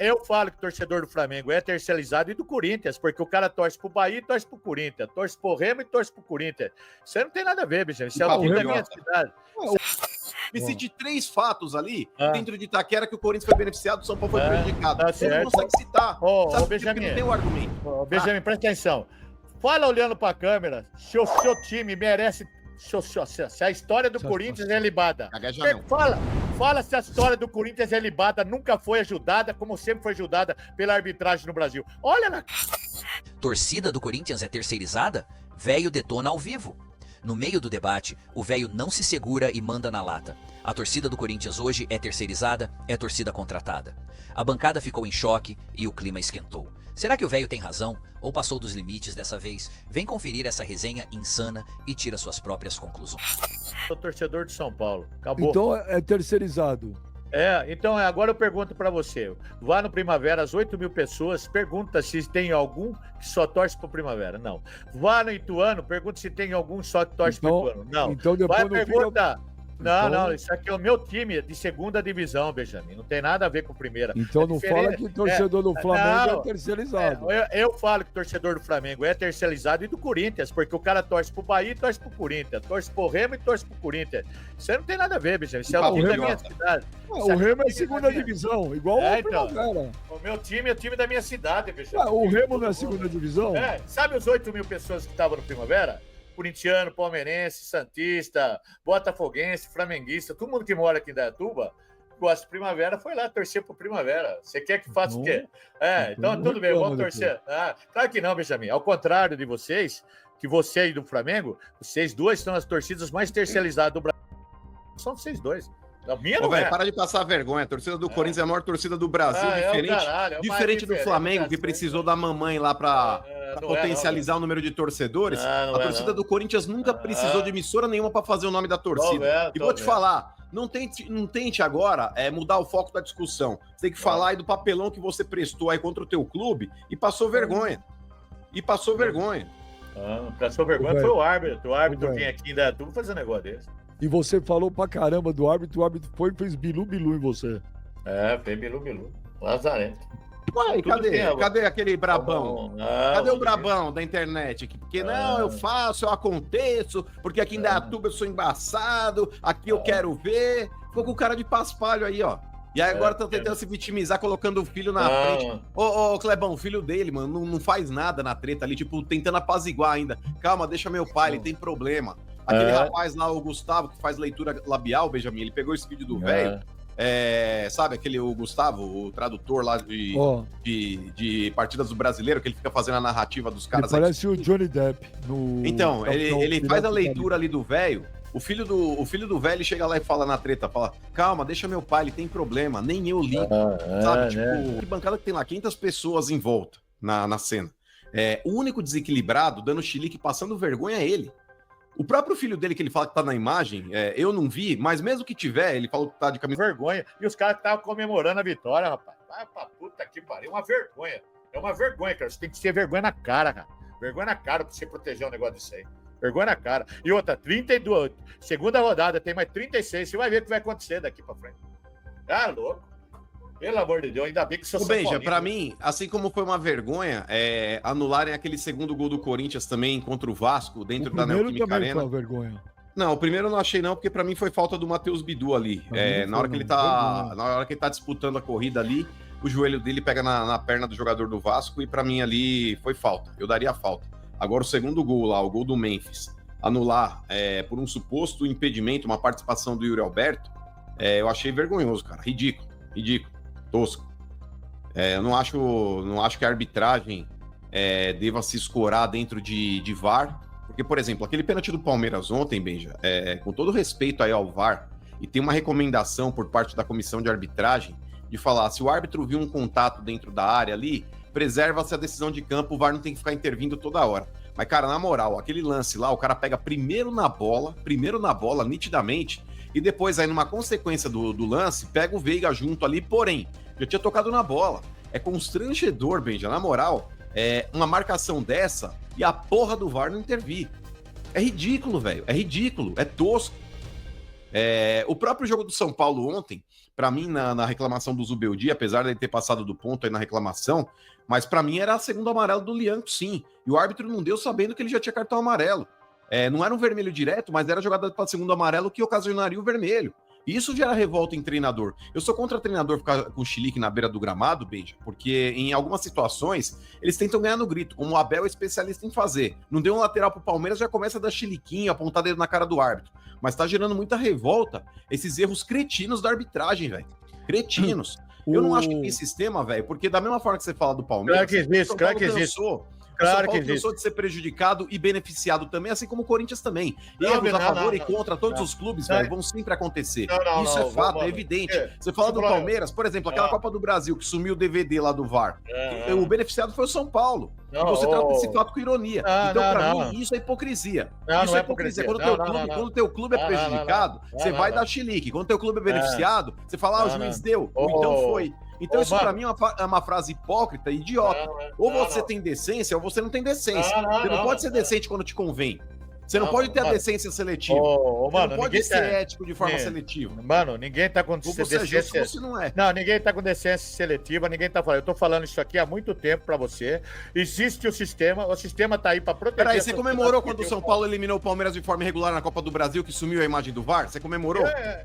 Eu falo que o torcedor do Flamengo é terceirizado e do Corinthians, porque o cara torce pro Bahia e torce pro Corinthians, torce pro Remo e torce pro Corinthians. Isso aí não tem nada a ver, bicho. Isso é o time da minha cidade. Me cite 3 fatos ali, dentro de Itaquera, que o Corinthians foi beneficiado, o São Paulo foi prejudicado. Você não consegue citar. Ô, Benjamin, não tem o argumento. Benjamin, presta atenção. Fala olhando pra câmera se o seu time merece... Se a história do Corinthians é libada. Fala se a história do Corinthians é libada, nunca foi ajudada, como sempre foi ajudada pela arbitragem no Brasil. Olha na... Torcida do Corinthians é terceirizada? Velho detona ao vivo. No meio do debate, o velho não se segura e manda na lata. A torcida do Corinthians hoje é terceirizada, é torcida contratada. A bancada ficou em choque e o clima esquentou. Será que o velho tem razão ou passou dos limites dessa vez? Vem conferir essa resenha insana e tira suas próprias conclusões. Sou torcedor de São Paulo. Acabou. Então é terceirizado. Então agora eu pergunto pra você. Vá no Primavera, as 8.000 pessoas, pergunta se tem algum que só torce pro Primavera. Não. Vá no Ituano, pergunta se tem algum só que torce pro Ituano. Não. Então depois vai perguntar. Não, isso aqui é o meu time de segunda divisão, Benjamin. Não tem nada a ver com primeira. Então não fala que o torcedor do Flamengo é terceirizado. Eu falo que o torcedor do Flamengo é terceirizado e do Corinthians, porque o cara torce pro Bahia e torce pro Corinthians, torce pro Remo e torce pro Corinthians. Isso aí não tem nada a ver, Benjamin. Isso é o time da minha cidade. O Remo é segunda divisão, igual o Primavera. O meu time é o time da minha cidade, Benjamin. O Remo não é segunda divisão? Sabe os 8.000 pessoas que estavam no Primavera? Corintiano, palmeirense, santista, botafoguense, flamenguista, todo mundo que mora aqui em Indaiatuba gosta de Primavera, foi lá torcer pro Primavera. Você quer que faça o quê? Então tudo bem, vamos torcer. Claro que não, Benjamin. Ao contrário de vocês, que você e do Flamengo, vocês duas são as torcidas mais terceirizadas do Brasil. São vocês dois. A minha não para de passar vergonha. A torcida do Corinthians é a maior torcida do Brasil, diferente do Flamengo, que precisou da mamãe lá para potencializar o número de torcedores. A torcida do Corinthians nunca precisou de emissora nenhuma para fazer o nome da torcida. E vou te falar, não tente agora mudar o foco da discussão. Você tem que falar aí do papelão que você prestou aí contra o teu clube e passou vergonha. Passou vergonha foi o árbitro. O árbitro vinha aqui em Indaiatuba fazer um negócio desse. E você falou pra caramba do árbitro, o árbitro foi e fez bilu-bilu em você. Fez bilu-bilu. Lazarento. Ué, cadê aquele brabão? Cadê o brabão da internet? Porque não, eu faço, eu aconteço, porque aqui em Indaiatuba eu sou embaçado, aqui eu quero ver. Ficou com o cara de paspalho aí, ó. E aí agora estão tentando se vitimizar, colocando o filho na frente. Ô, Clebão, o filho dele, mano, não faz nada na treta ali, tipo, tentando apaziguar ainda. Calma, deixa meu pai, ele tem problema. Aquele rapaz lá, o Gustavo, que faz leitura labial, Benjamin, ele pegou esse vídeo do velho. Sabe o Gustavo, o tradutor lá de partidas do brasileiro, que ele fica fazendo a narrativa dos caras. Ele parece o Johnny Depp. Então, ele faz a leitura ali do velho. O filho do velho chega lá e fala na treta, fala, calma, deixa meu pai, ele tem problema, nem eu ligo. Sabe, tipo, que bancada que tem lá, 500 pessoas em volta na cena. O único desequilibrado, dando chilique, passando vergonha é ele. O próprio filho dele, que ele fala que tá na imagem, eu não vi, mas mesmo que tiver, ele falou que tá de camisa. Vergonha. E os caras estavam comemorando a vitória, rapaz. Vai pra puta que pariu. Uma vergonha. É uma vergonha, cara. Você tem que ter vergonha na cara, cara. Vergonha na cara pra você proteger um negócio disso aí. Vergonha na cara. E outra, 32. Segunda rodada, tem mais 36. Você vai ver o que vai acontecer daqui pra frente. Louco. Pelo amor de Deus, ainda bem que sou São Paulo. Benja, pra mim, assim como foi uma vergonha anularem aquele segundo gol do Corinthians também contra o Vasco dentro da Neoquímica Arena. Foi uma vergonha. Não, o primeiro eu não achei não, porque pra mim foi falta do Matheus Bidu ali. Na hora que ele tá disputando a corrida ali, o joelho dele pega na perna do jogador do Vasco e pra mim ali foi falta. Eu daria falta. Agora o segundo gol lá, o gol do Memphis, anular por um suposto impedimento, uma participação do Yuri Alberto, eu achei vergonhoso, cara. Ridículo. Tosco. Eu não acho que a arbitragem deva se escorar dentro de VAR, porque, por exemplo, aquele pênalti do Palmeiras ontem, Benja, com todo respeito aí ao VAR, e tem uma recomendação por parte da comissão de arbitragem de falar, se o árbitro viu um contato dentro da área ali, preserva-se a decisão de campo, o VAR não tem que ficar intervindo toda hora. Mas, cara, na moral, aquele lance lá, o cara pega primeiro na bola, nitidamente, e depois aí numa consequência do lance, pega o Veiga junto ali, porém, já tinha tocado na bola. É constrangedor, Benja, na moral, uma marcação dessa e a porra do VAR não intervir. É ridículo, velho, é ridículo, é tosco. O próprio jogo do São Paulo ontem, para mim, na reclamação do Zubeldia, apesar de ele ter passado do ponto aí na reclamação, mas para mim era a segunda amarelo do Lianco, sim. E o árbitro não deu sabendo que ele já tinha cartão amarelo. Não era um vermelho direto, mas era jogada para segundo amarelo que ocasionaria o vermelho. E isso gera revolta em treinador. Eu sou contra treinador ficar com o chilique na beira do gramado, Benja, porque em algumas situações eles tentam ganhar no grito, como o Abel é especialista em fazer. Não deu um lateral pro Palmeiras, já começa a dar chiliquinho, apontar dedo na cara do árbitro. Mas tá gerando muita revolta esses erros cretinos da arbitragem, velho. Cretinos. Eu não acho que tem sistema, velho, porque da mesma forma que você fala do Palmeiras... Claro que existe, claro que existe. Claro que cansou de ser prejudicado e beneficiado também, assim como o Corinthians também. Erros a favor e contra todos os clubes, velho, vão sempre acontecer. Isso é fato, é evidente. Você fala do Palmeiras, por exemplo, aquela Copa do Brasil que sumiu o DVD lá do VAR. O beneficiado foi o São Paulo. E você trata esse fato com ironia. Então, pra mim, isso é hipocrisia. Isso é hipocrisia. Quando o teu clube é prejudicado, você vai dar chilique. Quando o teu clube é beneficiado, você fala, o juiz deu, ou então foi. Então isso pra mim é uma frase hipócrita e idiota. Ou você tem decência ou você não tem decência. Você não pode ser decente quando te convém. Você não pode ter a decência seletiva. Você não pode ser ético de forma seletiva. Mano, ninguém tá com decência. Você não é. Não, ninguém tá com decência seletiva, ninguém tá falando. Eu tô falando isso aqui há muito tempo pra você. Existe o sistema tá aí pra proteger. Peraí, você comemorou quando o São Paulo eliminou o Palmeiras de forma irregular na Copa do Brasil, que sumiu a imagem do VAR? Você comemorou?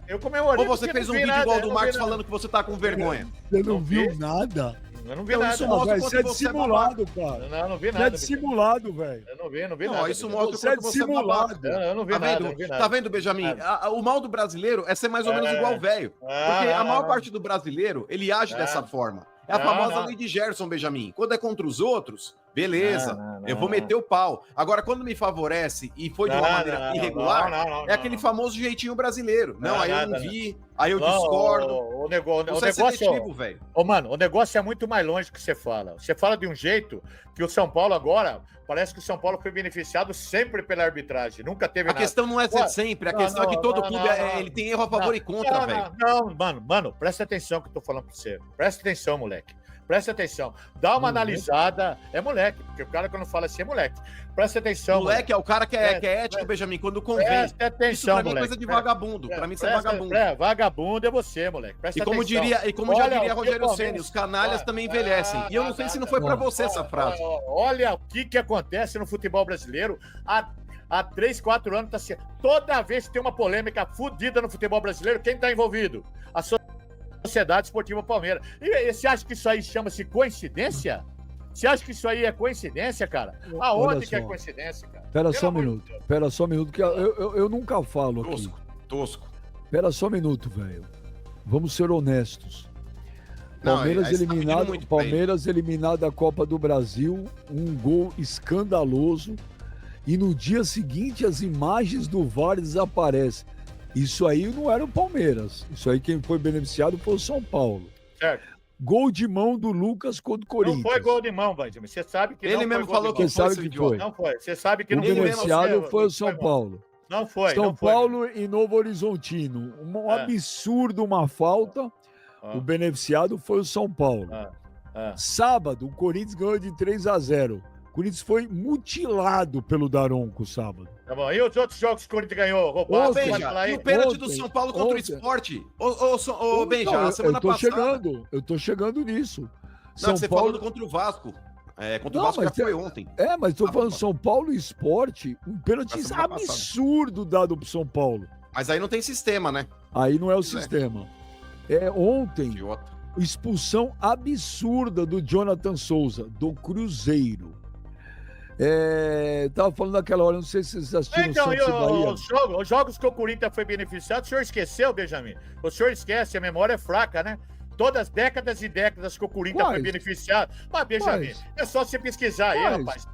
Eu comemorei. Ou você fez um vídeo igual do Marcos falando que você tá com vergonha? Você não viu nada? Eu não vi nada. Isso mostra que você é dissimulado, cara. Não, não vi nada. Você é dissimulado, velho. Eu não vi nada. Isso mostra você é dissimulado. Eu não vi nada. Tá vendo, Benjamin? O mal do brasileiro é ser mais ou menos igual velho. Porque a maior parte do brasileiro, ele age dessa forma. É a famosa lei de Gerson, Benjamin. Quando é contra os outros, beleza, eu vou meter o pau. Agora, quando me favorece e foi de uma maneira irregular, é aquele famoso jeitinho brasileiro. Aí eu não vi, aí eu discordo. O negócio é seletivo, velho. Mano, o negócio é muito mais longe do que você fala. Você fala de um jeito que o São Paulo agora, parece que o São Paulo foi beneficiado sempre pela arbitragem. Nunca teve nada. A questão não é ser sempre, a questão é que todo clube ele tem erro a favor e contra, velho. Mano, presta atenção que eu tô falando pra você. Presta atenção, moleque. Presta atenção. Dá uma analisada. É moleque, porque o cara quando fala assim é moleque. Presta atenção. Moleque é o cara que é ético, Benjamin, quando convém. Presta atenção, isso pra mim moleque. É coisa de vagabundo. Pra mim, você é vagabundo. Vagabundo é você, moleque. Presta atenção. E como já diria Rogério Ceni, os canalhas também envelhecem. E eu não sei se não foi pra você essa frase. Olha o que acontece no futebol brasileiro. Há 3, 4 anos tá assim. Toda vez que tem uma polêmica fodida no futebol brasileiro, quem tá envolvido? A Sociedade Esportiva Palmeiras. E você acha que isso aí chama-se coincidência? Você acha que isso aí é coincidência, cara? Aonde que é coincidência, cara? Pera só um minuto, que eu nunca falo aqui. Tosco. Pera só um minuto, velho. Vamos ser honestos. Palmeiras eliminado da Copa do Brasil, um gol escandaloso, e no dia seguinte as imagens do VAR desaparecem. Isso aí não era o Palmeiras. Isso aí quem foi beneficiado foi o São Paulo. Certo. Gol de mão do Lucas contra o Corinthians. Não foi gol de mão, Benjamin. Você sabe que ele mesmo falou que foi. Não foi. Você sabe que não foi. O beneficiado foi o São Paulo. Não foi. São Paulo e Novo Horizontino. Um absurdo, uma falta. O beneficiado foi o São Paulo. Sábado, o Corinthians ganhou de 3-0. O Corinthians foi mutilado pelo Daronco sábado. Tá bom. E os outros jogos que o Corinthians ganhou? Roubado? E o pênalti do São Paulo contra o Sport? Ô, Benja, a semana passada... Eu tô chegando nisso. Não, você falando contra o Vasco. Contra o Vasco já foi ontem. Mas tô falando São Paulo e Sport, um pênalti absurdo dado pro São Paulo. Mas aí não tem sistema, né? Aí não é o sistema. Ontem, expulsão absurda do Jonathan Souza, do Cruzeiro. Tava falando naquela hora, não sei se vocês assistiram os jogos que o Corinthians foi beneficiado, o senhor esqueceu, Benjamin? O senhor esquece, a memória é fraca, né? Todas décadas e décadas que o Corinthians foi beneficiado. Mas, Benjamin, é só você pesquisar aí, rapaz.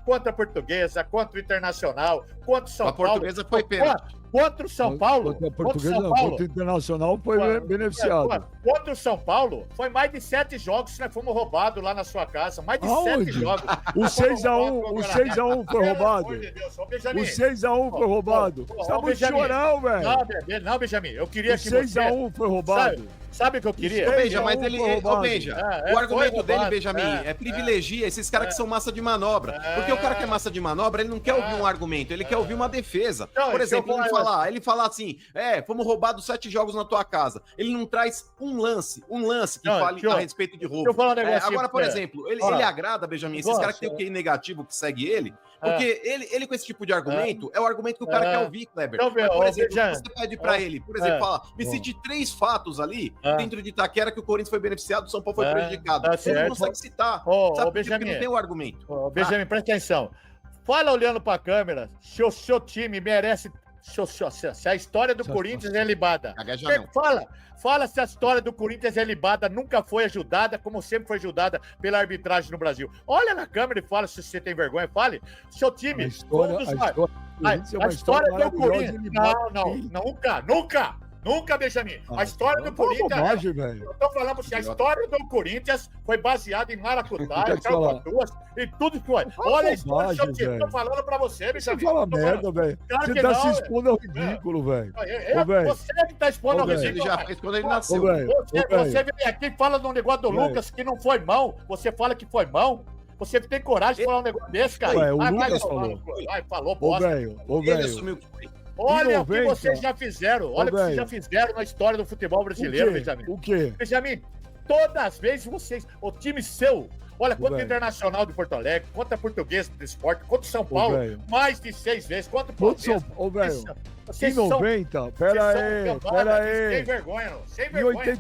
Contra a Portuguesa, contra o Internacional, contra o São Paulo. A Portuguesa foi pênalti. Contra o São Paulo. Contra a Portuguesa, contra o Internacional foi beneficiado. Contra o São Paulo, foi mais de 7 jogos que nós fomos roubados lá na sua casa. Mais de 7 jogos. O 6x1 foi roubado. O 6x1 foi roubado. Você tá muito chorão, velho. Não, Benjamin, eu queria que você... O 6x1 foi roubado. Sabe o que eu queria? Ô, Benja, mas ele... Ô, Benja, o argumento dele, Benjamin, privilegia esses caras que são massa de manobra. Porque o cara que é massa de manobra, ele não quer ouvir um argumento, ele quer ouvir uma defesa. Não, por exemplo, ele falar assim, fomos roubados 7 jogos na tua casa. Ele não traz um lance que fale a respeito de roubo. Deixa eu falar um negócio agora, por exemplo, ele agrada, Benjamin, esses caras que tem o QI negativo que segue ele, porque ele com esse tipo de argumento, é o argumento que o cara quer ouvir, Kleber. Então, mas, por exemplo, você pede pra ele, por exemplo, fala, me cite 3 fatos ali, dentro de Itaquera, que o Corinthians foi beneficiado, o São Paulo foi prejudicado. Ele não consegue citar, sabe, Benjamin, porque não tem o argumento. Benjamin, presta atenção. Fala olhando pra câmera, se o seu time merece... Se a história do Corinthians é libada. Fala se a história do Corinthians é libada, nunca foi ajudada, como sempre foi ajudada pela arbitragem no Brasil. Olha na câmera e fala se você tem vergonha. Fale. Seu time... A história do Corinthians... Nunca, Benjamin. A história do Corinthians... Eu tô falando pra você, a história do Corinthians foi baseada em maracutaia, calpatuas e tudo que foi. Olha a história do seu time. Eu tô falando pra você, Benjamin. Você fala merda, velho. Você tá se expondo ao ridículo, velho. Você que tá expondo ao ridículo. Ele já fez quando ele nasceu. Você vem aqui e fala de um negócio do Lucas que não foi mão. Você fala que foi mão. Você tem coragem de falar um negócio desse, cara? O Lucas falou. Falou, bosta. Ele assumiu que foi. Olha o que vocês já fizeram. Olha o que vocês já fizeram na história do futebol brasileiro, Benjamin. O quê? Benjamin, todas as vezes vocês... O time seu... Olha, contra o Internacional de Porto Alegre, contra a Portuguesa do Esporte, contra o São Paulo, mais de 6 vezes. Contra o Palmeiras. Em 90, pera aí. Sem vergonha, não. Sem Em vergonha.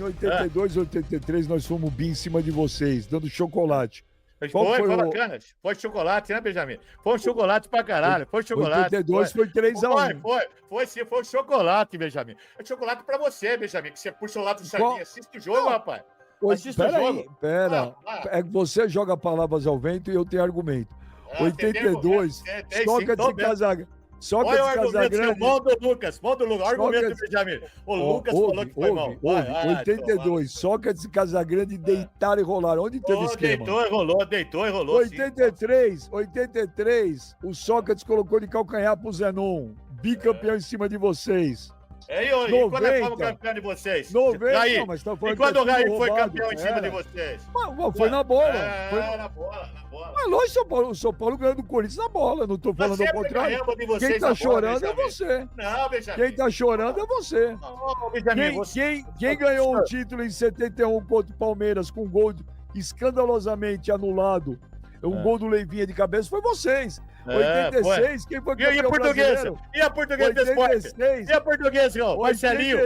82, 83, nós fomos bi em cima de vocês, dando chocolate. Foi bacana. Foi chocolate, né, Benjamin? Foi um chocolate pra caralho. Foi chocolate. 82 foi 3-1. Foi chocolate, Benjamin. É chocolate pra você, Benjamin, que você puxa o lado do sardinha. Assiste o jogo, rapaz. Assiste o jogo. É que você joga palavras ao vento e eu tenho argumento. 82, Sócrates e Casagrande. Olha o argumento, mão do Lucas. Argumento do Benjamin. O Lucas falou que foi mal. 82, Sócrates e Casagrande deitaram e rolaram. Onde teve esquema? Deitou e rolou. 83, o Sócrates colocou de calcanhar pro Zenon. Bicampeão em cima de vocês. E quando é o campeão de vocês? 90, não, mas tá falando. E quando o Raí foi campeão em cima de vocês? Foi na bola. Na bola. Mas lógico, o São Paulo ganhou do Corinthians na bola, não tô falando ao contrário. Quem tá chorando é você. Não, Benjamin. Quem tá chorando é você. Quem ganhou um título em 71 contra o Palmeiras com um gol escandalosamente anulado, um gol do Leivinha de cabeça, foi vocês. 86, quem foi campeão brasileiro? E a Portuguesa do Esporte? E a Portuguesa,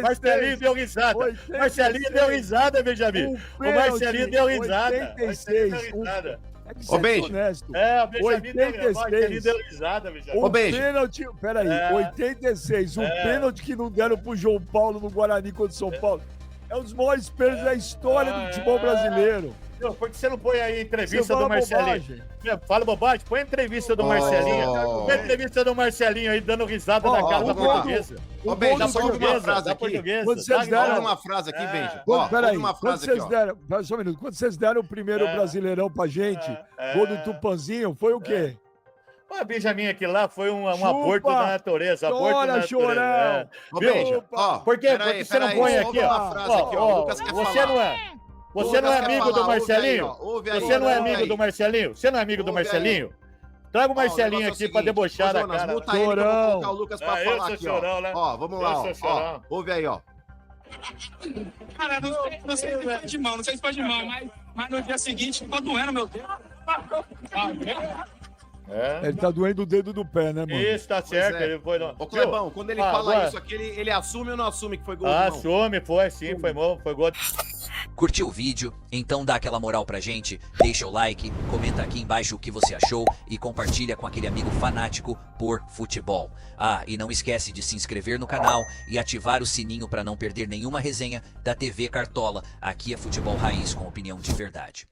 Marcelinho deu risada. Marcelinho deu risada, Benjamin. O Marcelinho deu risada. 86. Ô, Benja. O Benjamin deu risada, Benjamin. O pênalti, peraí, 86, pênalti que não deram pro João Paulo no Guarani contra o São Paulo. É um dos maiores pênaltis da história do futebol brasileiro. Por que você não põe aí a entrevista do Marcelinho? Fala bobagem, põe a entrevista do Marcelinho. Põe a entrevista do Marcelinho aí, dando risada na cara da Portuguesa. Ô, Benja, só ouve uma frase aqui. Vocês deram uma frase aqui, Benja. Peraí, só um minuto. Quando vocês deram o primeiro Brasileirão pra gente, gol do Tupanzinho, foi o quê? O Benjamin aqui lá foi um aborto da natureza. Bora, chorão! Por que você não põe aqui, ó? Você não é amigo do Marcelinho? Você não é amigo do Marcelinho? Você não é amigo do Marcelinho? Traga o Marcelinho aqui pra debochar da cara. Chorão. O Lucas pra falar aqui, chorão, né? Vamos lá, ó. Ouve aí, ó. Cara, não sei se pode de mão, mas no dia seguinte ficou doendo meu dedo. Ele tá doendo o dedo do pé, né, mano? Isso, tá certo. Ele foi no... Ô, Clebão, quando ele fala isso aqui, ele assume ou não assume que foi gol? Assume, foi sim, foi gol. Curtiu o vídeo? Então dá aquela moral pra gente, deixa o like, comenta aqui embaixo o que você achou e compartilha com aquele amigo fanático por futebol. E não esquece de se inscrever no canal e ativar o sininho pra não perder nenhuma resenha da TV Cartola. Aqui é Futebol Raiz com opinião de verdade.